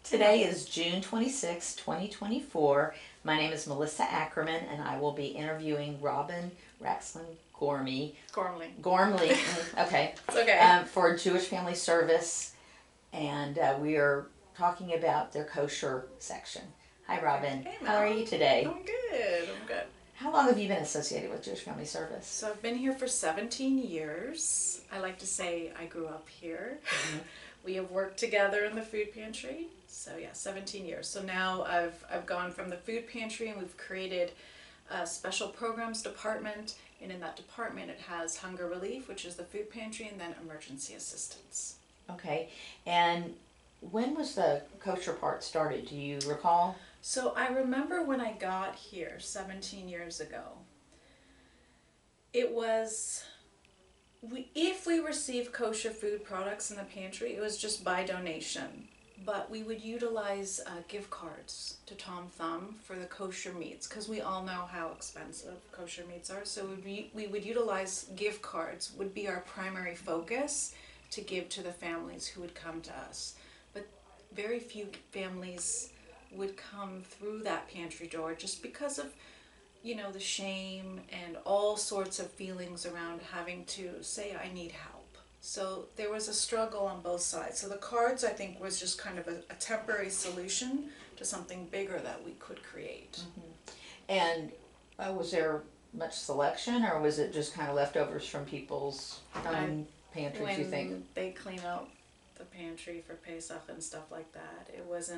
Today is June 26, 2024. My name is Melissa Ackerman, and I will be interviewing Robin Raxlin Gormley, okay, It's okay. for Jewish Family Service, and we are talking about their kosher section. Hi, Robin. Hey, How Mel. are you today? I'm good. How long have you been associated with Jewish Family Service? So I've been here for 17 years. I like to say I grew up here. We have worked together in the food pantry. So yeah, 17 years. So now I've gone from the food pantry and we've created a special programs department. And in that department it has hunger relief, which is the food pantry, and then emergency assistance. Okay, and when was the kosher part started? Do you recall? So I remember when I got here 17 years ago, it was, if we received kosher food products in the pantry, it was just by donation. But we would utilize gift cards to Tom Thumb for the kosher meats, because we all know how expensive kosher meats are. So we would utilize gift cards, would be our primary focus to give to the families who would come to us. But very few families would come through that pantry door just because of, the shame and all sorts of feelings around having to say, I need help. So there was a struggle on both sides. So the cards, I think, was just kind of a temporary solution to something bigger that we could create. And was there much selection, or was it just kind of leftovers from people's own pantries, you think? When they clean out the pantry for Pesach and stuff like that, it was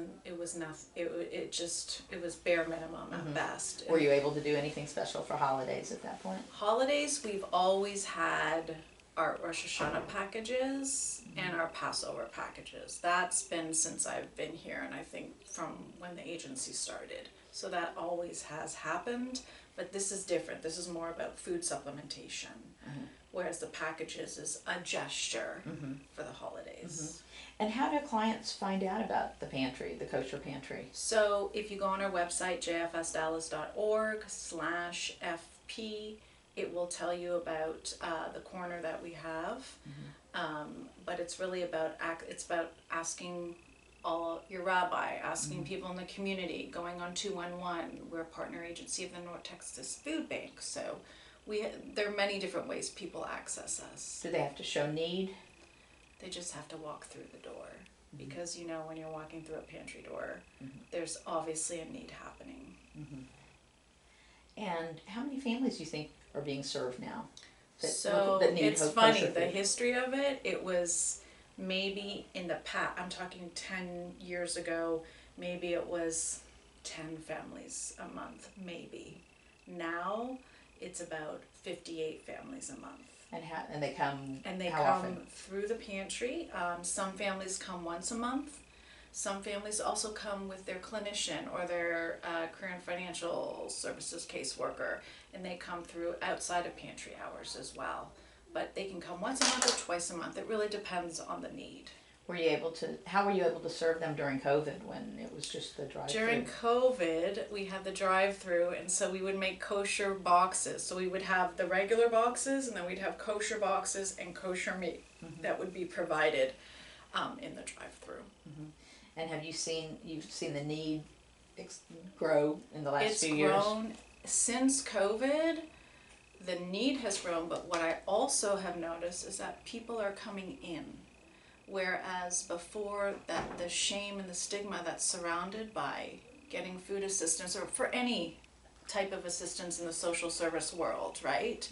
nothing. It was bare minimum at best. Were you able to do anything special for holidays at that point? Holidays, we've always had our Rosh Hashanah packages and our Passover packages. That's been since I've been here, and I think from when the agency started. So that always has happened, but this is different. This is more about food supplementation, whereas the packages is a gesture for the holidays. And how do clients find out about the pantry, the kosher pantry? So if you go on our website, jfsdallas.org/FP, it will tell you about the corner that we have. But it's really about asking your rabbi, asking people in the community, going on 211. We're a partner agency of the North Texas Food Bank, so there are many different ways people access us. Do they have to show need? They just have to walk through the door, because when you're walking through a pantry door, there's obviously a need happening. And how many families do you think are being served now? So it's funny, the history of it was maybe in the past, I'm talking 10 years ago, maybe it was 10 families a month, maybe. Now it's about 58 families a month. And they come how come often? Through the pantry. Some families come once a month. Some families also come with their clinician or their career and financial services caseworker, and they come through outside of pantry hours as well. But they can come once a month or twice a month. It really depends on the need. How were you able to serve them during COVID when it was just the drive-through? During COVID, we had the drive-through, and so we would make kosher boxes. So we would have the regular boxes, and then we'd have kosher boxes and kosher meat that would be provided in the drive-through. And you've seen the need grow in the last few years? It's grown since COVID. The need has grown, but what I also have noticed is that people are coming in. Whereas before, that the shame and the stigma that's surrounded by getting food assistance, or for any type of assistance in the social service world, right?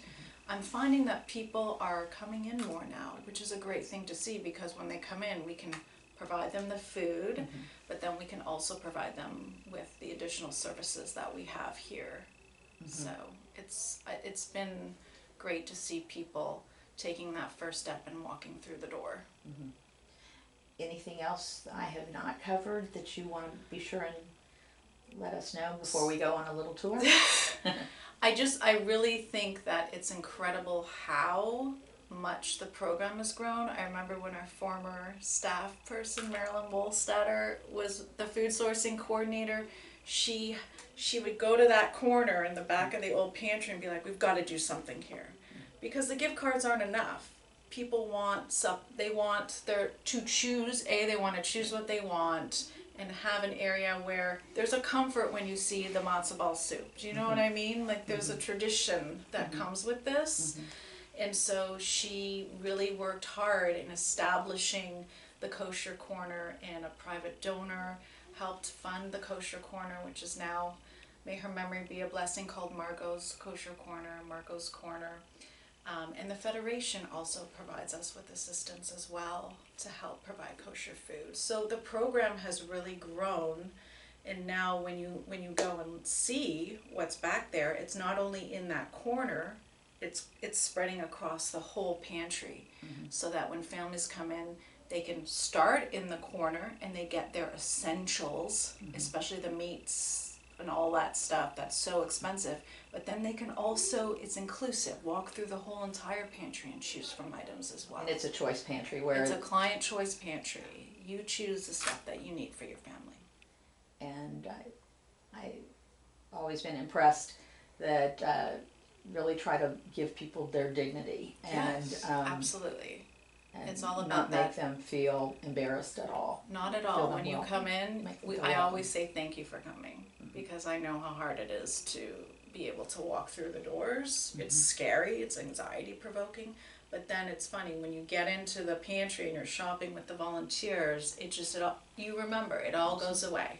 I'm finding that people are coming in more now, which is a great thing to see, because when they come in, we can provide them the food, but then we can also provide them with the additional services that we have here. So it's been great to see people taking that first step and walking through the door. Anything else that I have not covered that you want to be sure and let us know before we go on a little tour? I really think that it's incredible how much the program has grown. I remember when our former staff person, Marilyn Wolstatter, was the food sourcing coordinator. She would go to that corner in the back of the old pantry and be like, we've got to do something here. Because the gift cards aren't enough. People want to choose what they want, and have an area where there's a comfort when you see the matzo ball soup. Do you know what I mean? Like there's a tradition that comes with this. And so she really worked hard in establishing the Kosher Corner, and a private donor helped fund the Kosher Corner, which is now, may her memory be a blessing, called Margot's Kosher Corner, Margot's Corner. And the Federation also provides us with assistance as well to help provide kosher food. So the program has really grown, and now when you go and see what's back there, it's not only in that corner, it's spreading across the whole pantry, so that when families come in, they can start in the corner and they get their essentials, especially the meats and all that stuff that's so expensive. But then they can also, it's inclusive, walk through the whole entire pantry and choose from items as well. And it's a choice pantry where it's a client choice pantry. You choose the stuff that you need for your family. And I always been impressed that really try to give people their dignity, and Yes, absolutely. and It's all about not that. make them feel embarrassed at all. Not at all. them When you welcome. come in, Make them feel I welcome. always say thank you for coming, because I know how hard it is to be able to walk through the doors. It's scary, it's anxiety provoking, but then it's funny when you get into the pantry and you're shopping with the volunteers, you remember, it all goes away.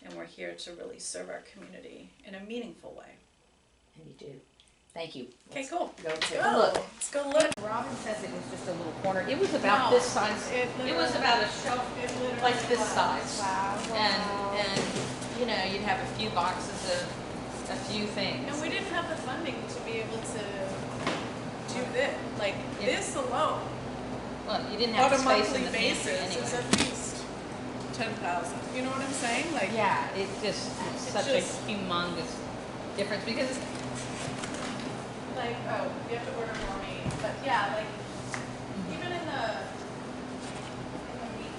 And we're here to really serve our community in a meaningful way. And you do. Thank you. Okay, cool. Go to Go. look. Let's go look. Robin says it was just a little corner. It was about this size. It was about a shelf like this size. Wow. And you know, you'd have a few boxes of a few things. And we didn't have the funding to be able to do this. Like Yeah. this alone, Well, you didn't have on the a space monthly in the pantry basis, is anyway. at least 10,000. You know what I'm saying? Like Yeah, it's such just- a humongous difference because like, oh, you have to order more meat. But yeah, like even in the meat,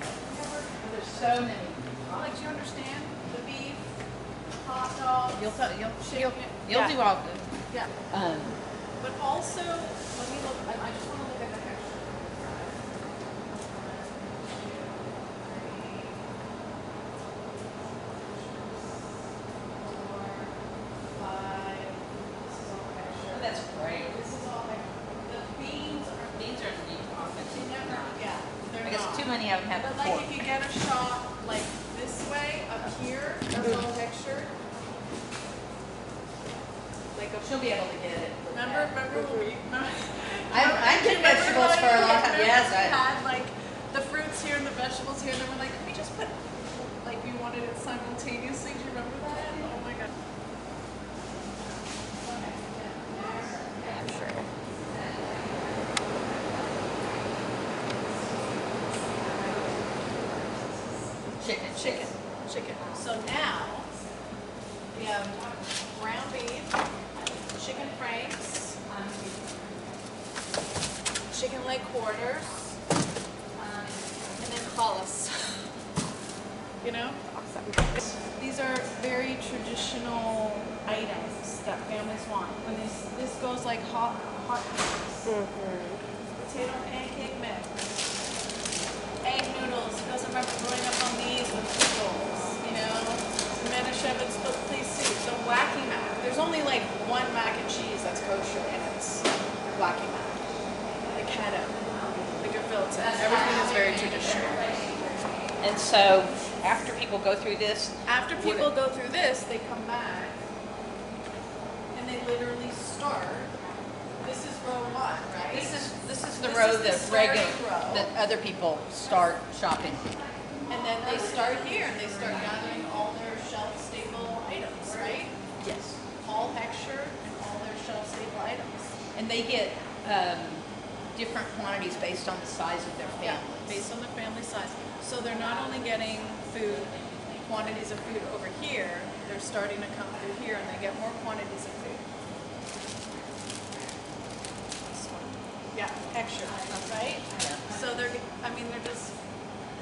There's so many. like, do you understand? The beef, hot dogs, chicken. you'll do all good. Yeah. But also, let me look. I just want to look at the picture. 5. This is all picture. That's great. This is all picture. The beans are. These are neat They offensive. never. Yeah. They're I guess not. too many of them have But the like fork. if you get a shot like this way up here, that's all pictured. Like a. She'll be able to get it. Remember when we. I did vegetables for a long time. Yes, We had like the fruits here and the vegetables here, and then we're like, can we just put like we wanted it simultaneously? Do you remember that? Oh my god. Chicken. So now we have ground beef, chicken franks, chicken leg quarters, and then challah. You know? These are very traditional items that families want. When this goes like hot mix. Potato pancake mix. Egg noodles. You guys remember growing up on these with noodles, you know? Manischewitz split pea soup. The wacky mac. There's only like one mac and cheese that's kosher, and it's wacky mac. The keto. The gefilte. Everything is very traditional. And so after people go through this, After people go through this, they come back and they literally start. This is row 1, right? this is the This row is the that starting row. that other people start shopping. And then they start here and they start gathering all their shelf staple items, right? Yes. All Hechsher and all their shelf staple items. And they get different quantities based on the size of their Yeah, family. based on the family size. So they're not only getting food, quantities of food over here, they're starting to come through here and they get more quantities of food. This one. Yeah, Hechsher, right? Yeah. So they're just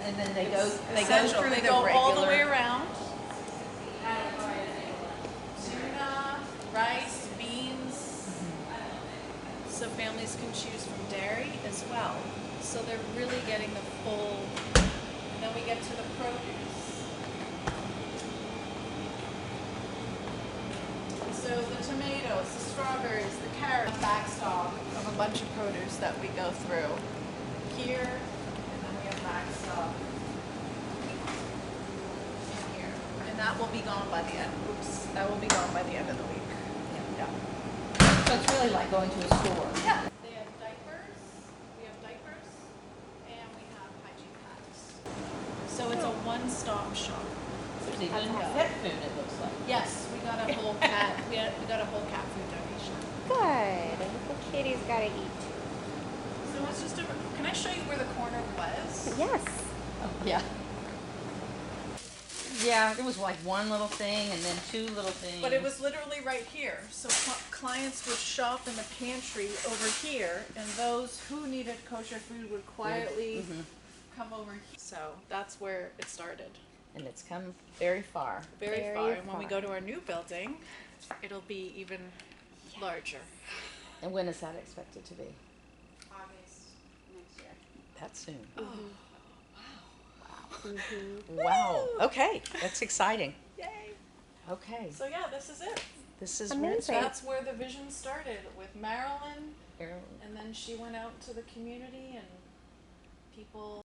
And then they go essential. through They the go regular. all the way around. Tuna, rice, beans. So families can choose from dairy as well. So they're really getting the full. And then we get to the produce. So the tomatoes, the strawberries, the carrots, backstop of a bunch of produce that we go through here, and then we have backstop in here. And that will be gone by the end. Oops, that will be gone by the end of the week. Yeah. So it's really like going to a store. Yeah. They have diapers. We have diapers, and we have hygiene packs. So it's a one-stop shop. There's even pet food, it looks like. Yes, we got a whole cat. we got a whole cat food donation. Good. The kitty's gotta eat. So it's just a. Can I show you where the corner was? Yes. Oh, yeah. Yeah, it was like one little thing and then two little things. But it was literally right here. So clients would shop in the pantry over here, and those who needed kosher food would quietly come over here. So that's where it started. And it's come very far. Very Very far. And when we far. go to our new building, it'll be even larger. And when is that expected to be? August next year. That soon. Mm-hmm. Wow. Okay, that's exciting. Yay! Okay, So yeah, this is it. this is Amazing. That's where the vision started with Marilyn, where and then she went out to the community, and people